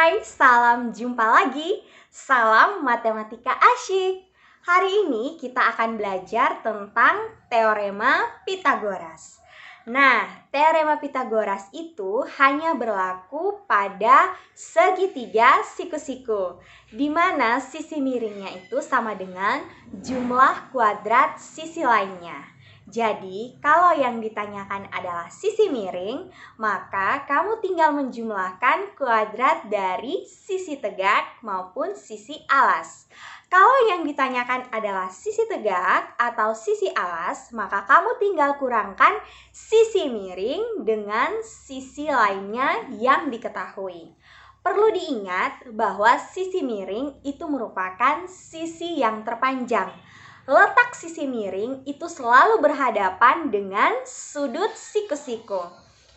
Hai, salam jumpa lagi. Salam matematika asyik. Hari ini kita akan belajar tentang teorema Pythagoras. Nah, teorema Pythagoras itu hanya berlaku pada segitiga siku-siku, di mana sisi miringnya itu sama dengan jumlah kuadrat sisi lainnya. Jadi, kalau yang ditanyakan adalah sisi miring, maka kamu tinggal menjumlahkan kuadrat dari sisi tegak maupun sisi alas. Kalau yang ditanyakan adalah sisi tegak atau sisi alas, maka kamu tinggal kurangkan sisi miring dengan sisi lainnya yang diketahui. Perlu diingat bahwa sisi miring itu merupakan sisi yang terpanjang. Letak sisi miring itu selalu berhadapan dengan sudut siku-siku.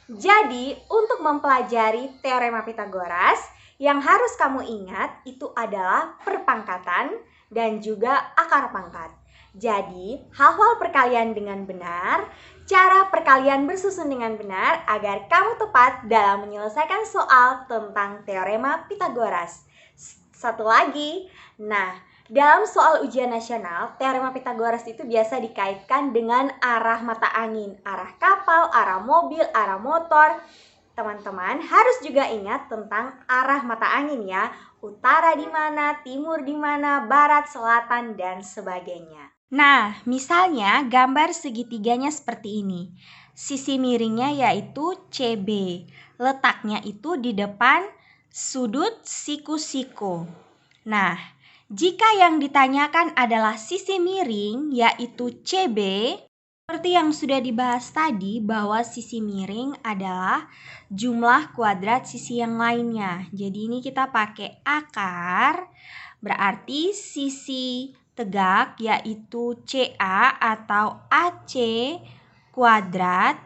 Jadi, untuk mempelajari teorema Pythagoras, yang harus kamu ingat itu adalah perpangkatan dan juga akar pangkat. Jadi, hafal perkalian dengan benar, cara perkalian bersusun dengan benar agar kamu tepat dalam menyelesaikan soal tentang teorema Pythagoras. Satu lagi, dalam soal ujian nasional, teorema Pythagoras itu biasa dikaitkan dengan arah mata angin, arah kapal, arah mobil, arah motor. Teman-teman harus juga ingat tentang arah mata angin ya. Utara di mana, timur di mana, barat, selatan, dan sebagainya. Nah, misalnya gambar segitiganya seperti ini. Sisi miringnya yaitu CB. Letaknya itu di depan sudut siku-siku. Nah, jika yang ditanyakan adalah sisi miring yaitu CB, seperti yang sudah dibahas tadi bahwa sisi miring adalah jumlah kuadrat sisi yang lainnya. Jadi ini kita pakai akar, berarti sisi tegak yaitu CA atau AC kuadrat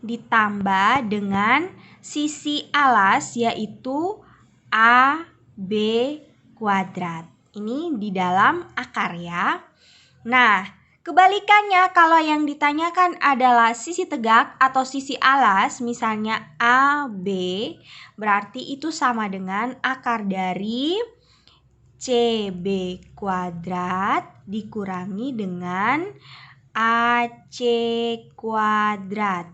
ditambah dengan sisi alas yaitu AB kuadrat. Ini di dalam akar ya. Nah, kebalikannya kalau yang ditanyakan adalah sisi tegak atau sisi alas, misalnya AB, berarti itu sama dengan akar dari CB kuadrat dikurangi dengan AC kuadrat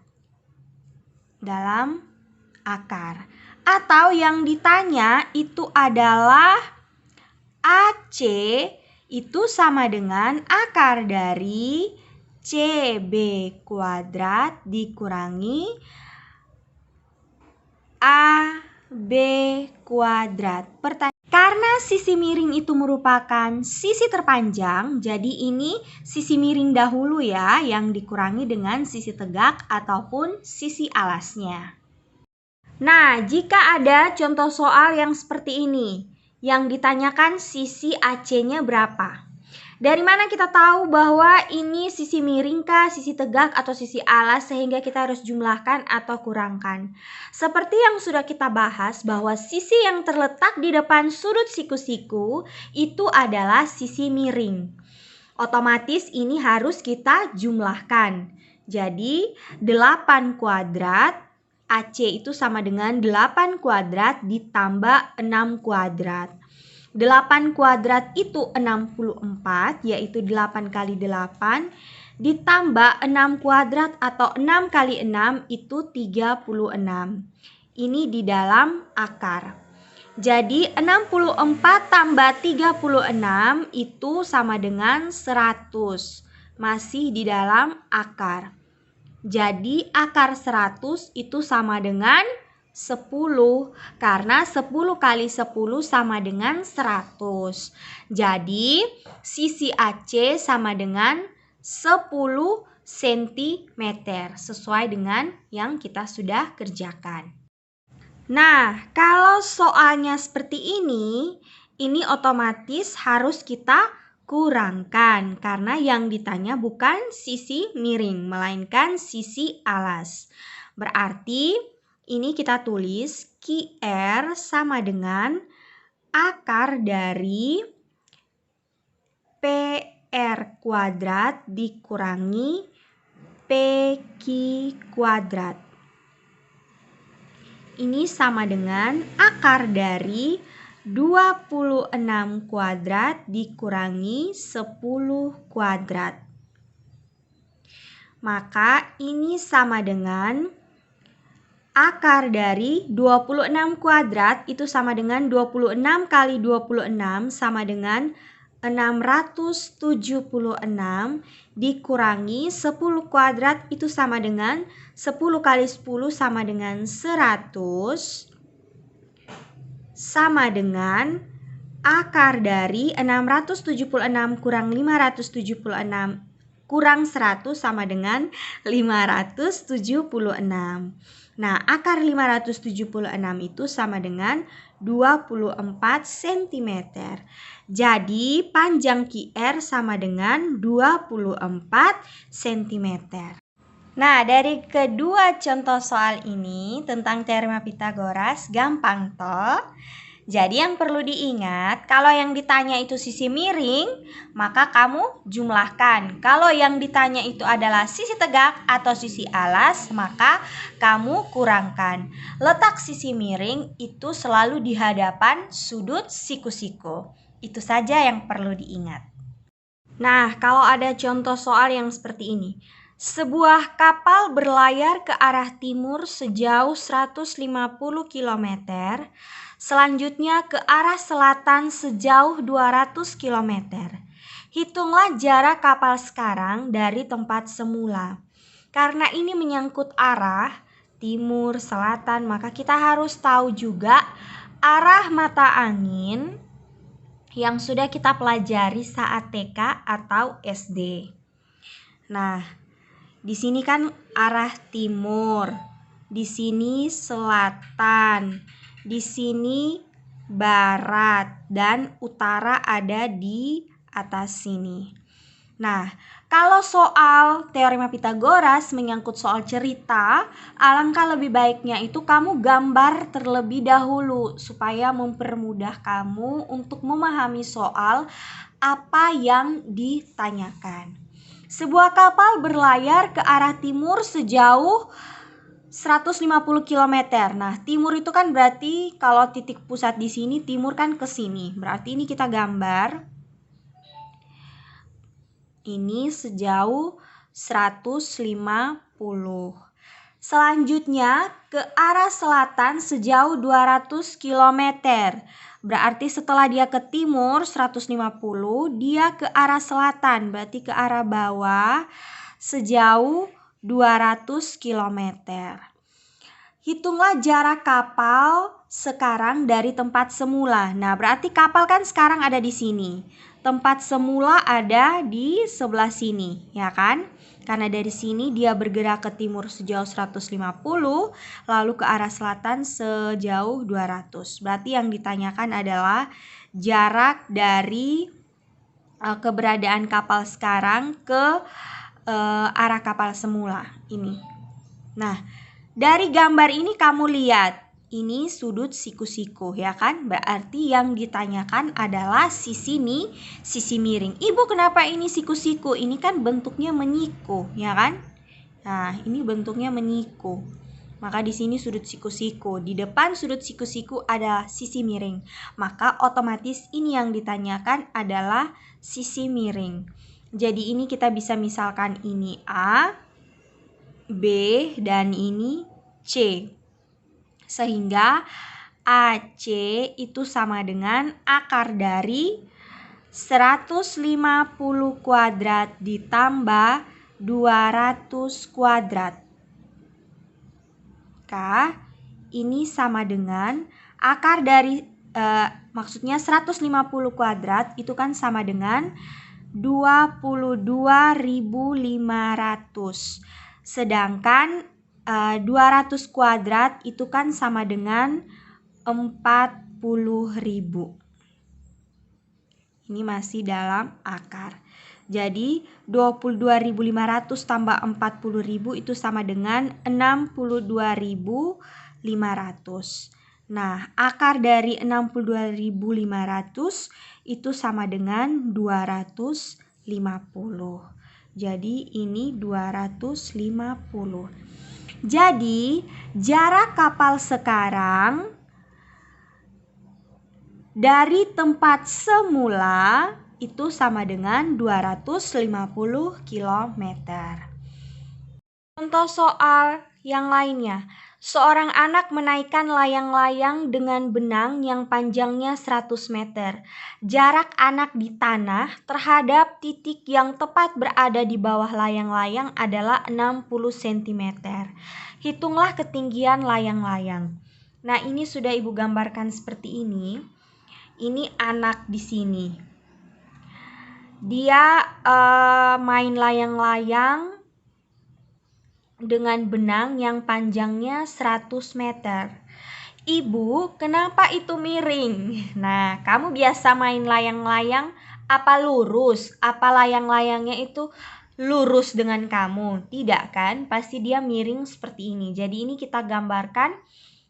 dalam akar. Atau yang ditanya itu adalah AC itu sama dengan akar dari CB kuadrat dikurangi AB kuadrat. Karena sisi miring itu merupakan sisi terpanjang, jadi ini sisi miring dahulu ya yang dikurangi dengan sisi tegak ataupun sisi alasnya. Nah, jika ada contoh soal yang seperti ini, yang ditanyakan sisi AC-nya berapa? Dari mana kita tahu bahwa ini sisi miring kah, sisi tegak, atau sisi alas sehingga kita harus jumlahkan atau kurangkan? Seperti yang sudah kita bahas bahwa sisi yang terletak di depan sudut siku-siku itu adalah sisi miring. Otomatis ini harus kita jumlahkan. Jadi 8 kuadrat AC itu sama dengan 8 kuadrat ditambah 6 kuadrat. 8 kuadrat itu 64, yaitu 8 kali 8, ditambah 6 kuadrat atau 6 kali 6 itu 36. Ini di dalam akar. Jadi 64 tambah 36 itu sama dengan 100. Masih di dalam akar. Jadi akar 100 itu sama dengan 10 karena 10 kali 10 sama dengan 100. Jadi sisi AC sama dengan 10 cm sesuai dengan yang kita sudah kerjakan. Nah, kalau soalnya seperti ini otomatis harus kita kurangkan karena yang ditanya bukan sisi miring melainkan sisi alas. Berarti ini kita tulis QR sama dengan akar dari PR kuadrat dikurangi PQ kuadrat. ini sama dengan akar dari 26 kuadrat dikurangi 10 kuadrat. Maka ini sama dengan akar dari 26 kuadrat itu sama dengan 26 kali 26 sama dengan 676 dikurangi 10 kuadrat itu sama dengan 10 kali 10 sama dengan 100 sama dengan akar dari 676 kurang 576 kurang 100 sama dengan 576. Nah, akar 576 itu sama dengan 24 cm. Jadi, panjang QR sama dengan 24 cm. Nah, dari kedua contoh soal ini tentang teorema Pitagoras, gampang toh? Jadi yang perlu diingat, kalau yang ditanya itu sisi miring, maka kamu jumlahkan. Kalau yang ditanya itu adalah sisi tegak atau sisi alas, maka kamu kurangkan. Letak sisi miring itu selalu di hadapan sudut siku-siku. Itu saja yang perlu diingat. Nah, kalau ada contoh soal yang seperti ini. Sebuah kapal berlayar ke arah timur sejauh 150 km. Selanjutnya ke arah selatan sejauh 200 km. Hitunglah jarak kapal sekarang dari tempat semula. Karena ini menyangkut arah timur, selatan, maka kita harus tahu juga arah mata angin yang sudah kita pelajari saat TK atau SD. Nah, di sini kan arah timur, di sini selatan, di sini barat, dan utara ada di atas sini. Nah, kalau soal teorema Pitagoras menyangkut soal cerita, alangkah lebih baiknya itu kamu gambar terlebih dahulu supaya mempermudah kamu untuk memahami soal apa yang ditanyakan. Sebuah kapal berlayar ke arah timur sejauh 150 km. Nah, timur itu kan berarti kalau titik pusat di sini, timur kan ke sini. Berarti ini kita gambar. Ini sejauh 150. Selanjutnya ke arah selatan sejauh 200 km. Berarti setelah dia ke timur 150, dia ke arah selatan, berarti ke arah bawah sejauh 200 km. Hitunglah jarak kapal sekarang dari tempat semula. Nah, berarti kapal kan sekarang ada di sini. Tempat semula ada di sebelah sini, ya kan? Karena dari sini dia bergerak ke timur sejauh 150, lalu ke arah selatan sejauh 200. Berarti yang ditanyakan adalah jarak dari keberadaan kapal sekarang ke arah kapal semula ini. Nah, dari gambar ini kamu lihat, ini sudut siku-siku, ya kan? Berarti yang ditanyakan adalah sisi miring. Ibu, kenapa ini siku-siku? Ini kan bentuknya menyiku, ya kan? Nah, ini bentuknya menyiku. Maka di sini sudut siku-siku. Di depan sudut siku-siku ada sisi miring. Maka otomatis ini yang ditanyakan adalah sisi miring. Jadi ini kita bisa misalkan ini A, B, dan ini C. Sehingga AC itu sama dengan akar dari 150 kuadrat ditambah 200 kuadrat. K ini sama dengan akar dari maksudnya 150 kuadrat itu kan sama dengan 22.500. Sedangkan 200 kuadrat itu kan sama dengan 40.000. Ini masih dalam akar. Jadi 22.500 tambah 40.000 itu sama dengan 62.500. Nah, akar dari 62.500 itu sama dengan 250. Jadi ini 250. Jadi, jarak kapal sekarang dari tempat semula itu sama dengan 250 km. Contoh soal yang lainnya. Seorang anak menaikkan layang-layang dengan benang yang panjangnya 100 meter. Jarak anak di tanah terhadap titik yang tepat berada di bawah layang-layang adalah 60 cm. Hitunglah ketinggian layang-layang. Nah, ini sudah Ibu gambarkan seperti ini. Ini anak di sini. Dia main layang-layang dengan benang yang panjangnya 100 meter. Ibu, kenapa itu miring? Nah, kamu biasa main layang-layang apa lurus? Apa layang-layangnya itu lurus dengan kamu? Tidak kan? Pasti dia miring seperti ini. Jadi ini kita gambarkan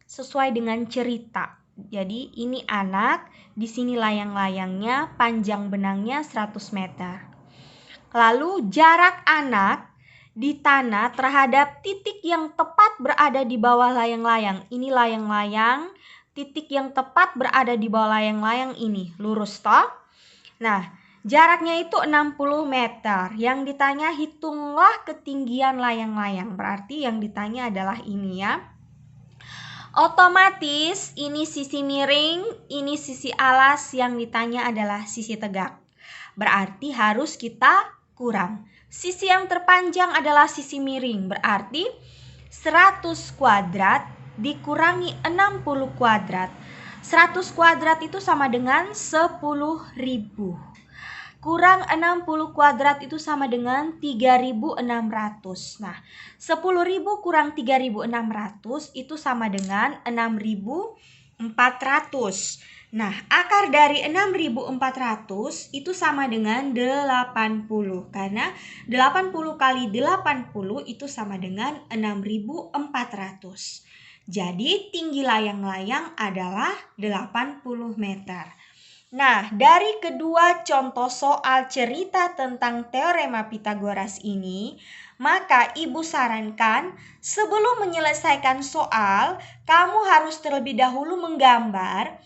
sesuai dengan cerita. Jadi ini anak, di sini layang-layangnya, panjang benangnya 100 meter. Lalu jarak anak di tanah terhadap titik yang tepat berada di bawah layang-layang. Ini layang-layang, titik yang tepat berada di bawah layang-layang ini. Lurus toh? Nah, jaraknya itu 60 meter. Yang ditanya hitunglah ketinggian layang-layang. Berarti yang ditanya adalah ini ya. Otomatis ini sisi miring, ini sisi alas, yang ditanya adalah sisi tegak. Berarti harus kita kurang. Sisi yang terpanjang adalah sisi miring, berarti 100 kuadrat dikurangi 60 kuadrat. 100 kuadrat itu sama dengan 10.000. Kurang 60 kuadrat itu sama dengan 3.600. Nah, 10.000 kurang 3.600 itu sama dengan 6.400. Nah, akar dari 6.400 itu sama dengan 80. Karena 80 kali 80 itu sama dengan 6.400. Jadi, tinggi layang-layang adalah 80 meter. Nah, dari kedua contoh soal cerita tentang teorema Pitagoras ini, maka Ibu sarankan sebelum menyelesaikan soal, kamu harus terlebih dahulu menggambar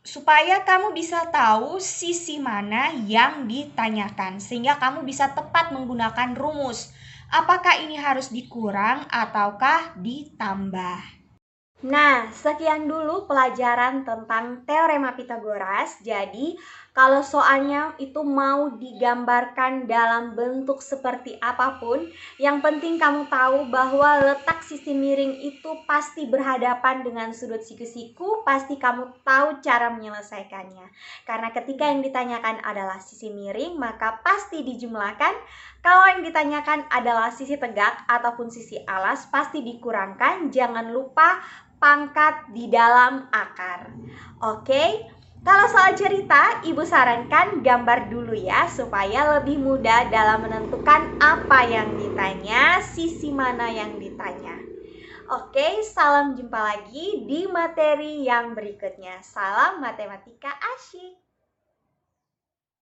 supaya kamu bisa tahu sisi mana yang ditanyakan, sehingga kamu bisa tepat menggunakan rumus. Apakah ini harus dikurang ataukah ditambah? Nah, sekian dulu pelajaran tentang teorema Pitagoras. Jadi, kalau soalnya itu mau digambarkan dalam bentuk seperti apapun, yang penting kamu tahu bahwa letak sisi miring itu pasti berhadapan dengan sudut siku-siku, pasti kamu tahu cara menyelesaikannya. Karena ketika yang ditanyakan adalah sisi miring, maka pasti dijumlahkan. Kalau yang ditanyakan adalah sisi tegak ataupun sisi alas, pasti dikurangkan. Jangan lupa pangkat di dalam akar. Oke, kalau soal cerita, Ibu sarankan gambar dulu ya, supaya lebih mudah dalam menentukan apa yang ditanya, sisi mana yang ditanya. Oke, salam jumpa lagi di materi yang berikutnya. Salam matematika asyik.